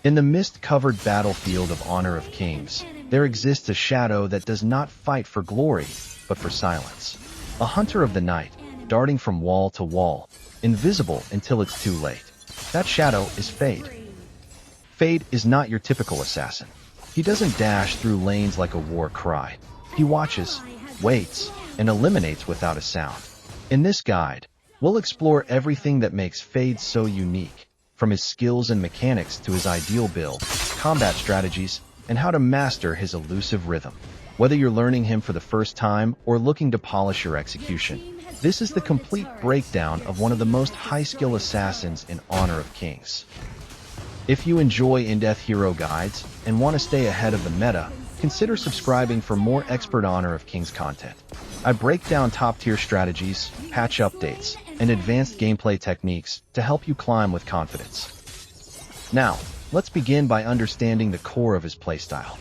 In the mist-covered battlefield of Honor of Kings, there exists a shadow that does not fight for glory, but for silence. A hunter of the night, darting from wall to wall, invisible until it's too late. That shadow is Feyd. Feyd is not your typical assassin. He doesn't dash through lanes like a war cry. He watches, waits, and eliminates without a sound. In this guide, we'll explore everything that makes Feyd so unique, from his skills and mechanics to his ideal build, combat strategies, and how to master his elusive rhythm. Whether you're learning him for the first time or looking to polish your execution, this is the complete breakdown of one of the most high-skill assassins in Honor of Kings. If you enjoy in-depth hero guides and want to stay ahead of the meta, consider subscribing for more expert Honor of Kings content. I break down top-tier strategies, patch updates, and advanced gameplay techniques to help you climb with confidence. Now, let's begin by understanding the core of his playstyle.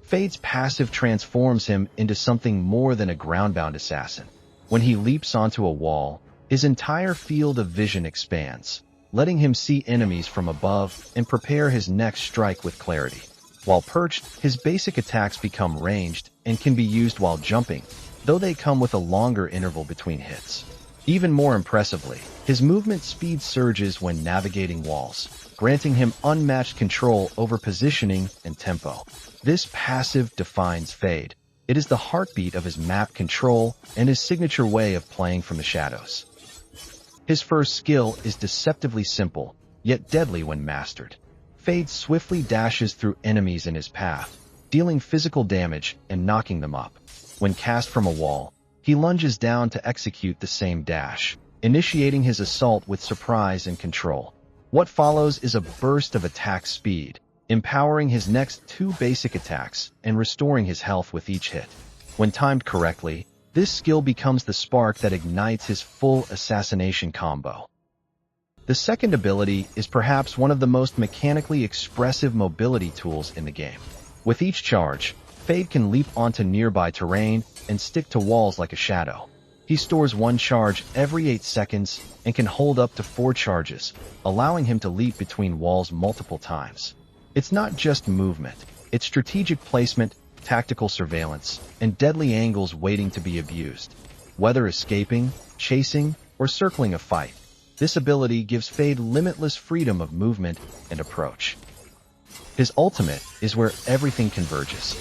Feyd's passive transforms him into something more than a ground-bound assassin. When he leaps onto a wall, his entire field of vision expands, letting him see enemies from above and prepare his next strike with clarity. While perched, his basic attacks become ranged and can be used while jumping, though they come with a longer interval between hits. Even more impressively, his movement speed surges when navigating walls, granting him unmatched control over positioning and tempo. This passive defines Feyd. It is the heartbeat of his map control and his signature way of playing from the shadows. His first skill is deceptively simple, yet deadly when mastered. Feyd swiftly dashes through enemies in his path, dealing physical damage and knocking them up. When cast from a wall, he lunges down to execute the same dash, initiating his assault with surprise and control. What follows is a burst of attack speed, empowering his next two basic attacks and restoring his health with each hit. When timed correctly, this skill becomes the spark that ignites his full assassination combo. The second ability is perhaps one of the most mechanically expressive mobility tools in the game. With each charge, Feyd can leap onto nearby terrain and stick to walls like a shadow. He stores one charge every 8 seconds and can hold up to 4 charges, allowing him to leap between walls multiple times. It's not just movement, it's strategic placement, tactical surveillance, and deadly angles waiting to be abused. Whether escaping, chasing, or circling a fight, this ability gives Feyd limitless freedom of movement and approach. His ultimate is where everything converges.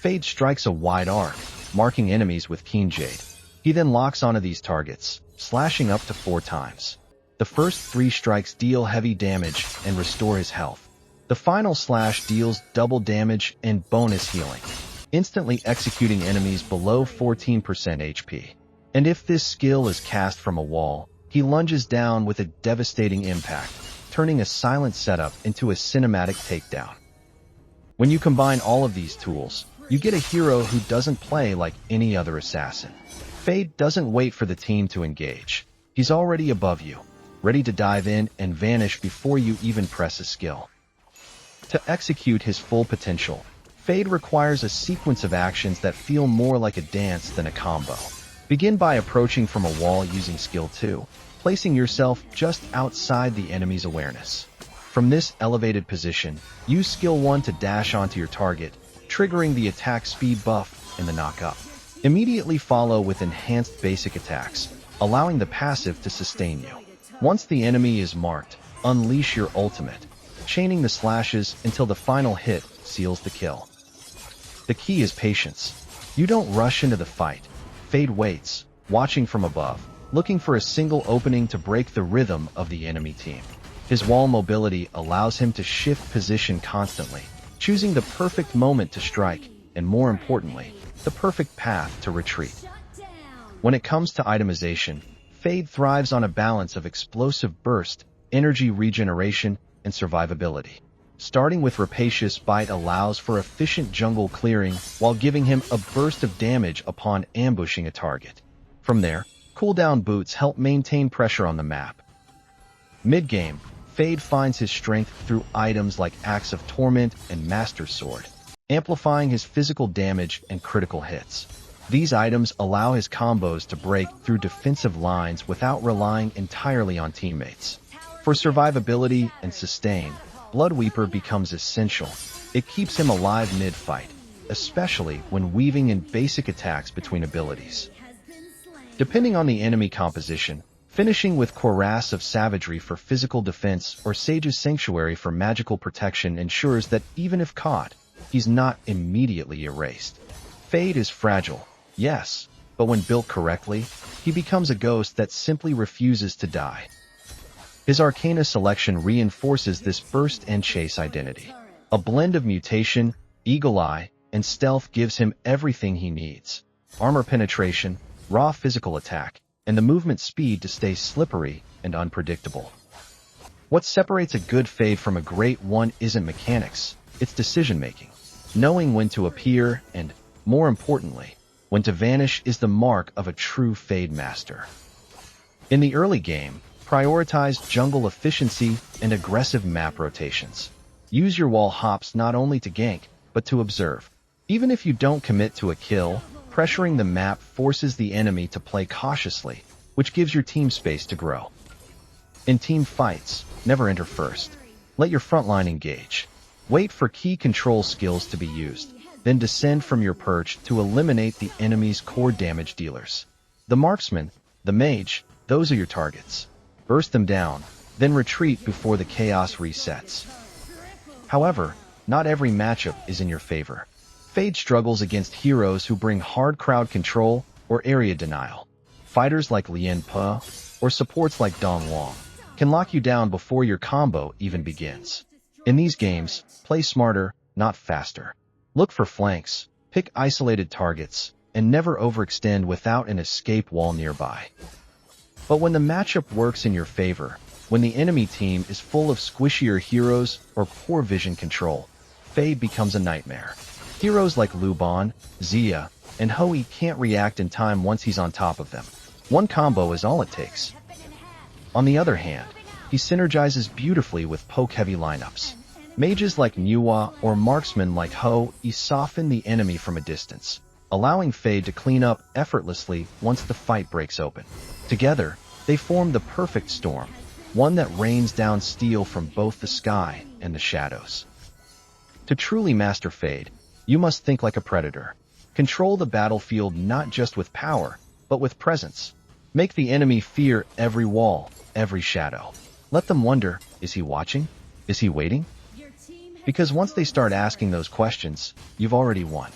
Feyd strikes a wide arc, marking enemies with keen jade. He then locks onto these targets, slashing up to 4 times. The first 3 strikes deal heavy damage and restore his health. The final slash deals double damage and bonus healing, instantly executing enemies below 14% HP. And if this skill is cast from a wall, he lunges down with a devastating impact, turning a silent setup into a cinematic takedown. When you combine all of these tools, you get a hero who doesn't play like any other assassin. Feyd doesn't wait for the team to engage. He's already above you, ready to dive in and vanish before you even press a skill. To execute his full potential, Feyd requires a sequence of actions that feel more like a dance than a combo. Begin by approaching from a wall using skill 2, placing yourself just outside the enemy's awareness. From this elevated position, use skill 1 to dash onto your target, triggering the attack speed buff and the knock-up. Immediately follow with enhanced basic attacks, allowing the passive to sustain you. Once the enemy is marked, unleash your ultimate, chaining the slashes until the final hit seals the kill. The key is patience. You don't rush into the fight. Feyd waits, watching from above, looking for a single opening to break the rhythm of the enemy team. His wall mobility allows him to shift position constantly, choosing the perfect moment to strike, and more importantly, the perfect path to retreat. When it comes to itemization, Feyd thrives on a balance of explosive burst, energy regeneration, and survivability. Starting with Rapacious Bite allows for efficient jungle clearing while giving him a burst of damage upon ambushing a target. From there, cooldown boots help maintain pressure on the map. Mid-game, Feyd finds his strength through items like Axe of Torment and Master Sword, amplifying his physical damage and critical hits. These items allow his combos to break through defensive lines without relying entirely on teammates. For survivability and sustain, Bloodweeper becomes essential. It keeps him alive mid-fight, especially when weaving in basic attacks between abilities. Depending on the enemy composition, finishing with Cuirass of Savagery for physical defense or Sage's Sanctuary for magical protection ensures that even if caught, he's not immediately erased. Feyd is fragile, yes, but when built correctly, he becomes a ghost that simply refuses to die. His Arcana selection reinforces this burst and chase identity. A blend of mutation, eagle eye, and stealth gives him everything he needs. Armor penetration, raw physical attack, and the movement speed to stay slippery and unpredictable. What separates a good Feyd from a great one isn't mechanics, it's decision-making. Knowing when to appear and, more importantly, when to vanish is the mark of a true Feyd master. In the early game, prioritize jungle efficiency and aggressive map rotations. Use your wall hops not only to gank, but to observe. Even if you don't commit to a kill, pressuring the map forces the enemy to play cautiously, which gives your team space to grow. In team fights, never enter first. Let your frontline engage. Wait for key control skills to be used, then descend from your perch to eliminate the enemy's core damage dealers. The marksman, the mage, those are your targets. Burst them down, then retreat before the chaos resets. However, not every matchup is in your favor. Feyd struggles against heroes who bring hard crowd control or area denial. Fighters like Lien Po or supports like Dong Wang can lock you down before your combo even begins. In these games, play smarter, not faster. Look for flanks, pick isolated targets, and never overextend without an escape wall nearby. But when the matchup works in your favor, when the enemy team is full of squishier heroes or poor vision control, Feyd becomes a nightmare. Heroes like Lu Ban, Xia, and Hui can't react in time once he's on top of them. One combo is all it takes. On the other hand, he synergizes beautifully with poke-heavy lineups. Mages like Nuwa or marksmen like Ho soften the enemy from a distance, allowing Feyd to clean up effortlessly once the fight breaks open. Together, they form the perfect storm, one that rains down steel from both the sky and the shadows. To truly master Feyd, you must think like a predator. Control the battlefield not just with power, but with presence. Make the enemy fear every wall, every shadow. Let them wonder, is he watching? Is he waiting? Because once they start asking those questions, you've already won.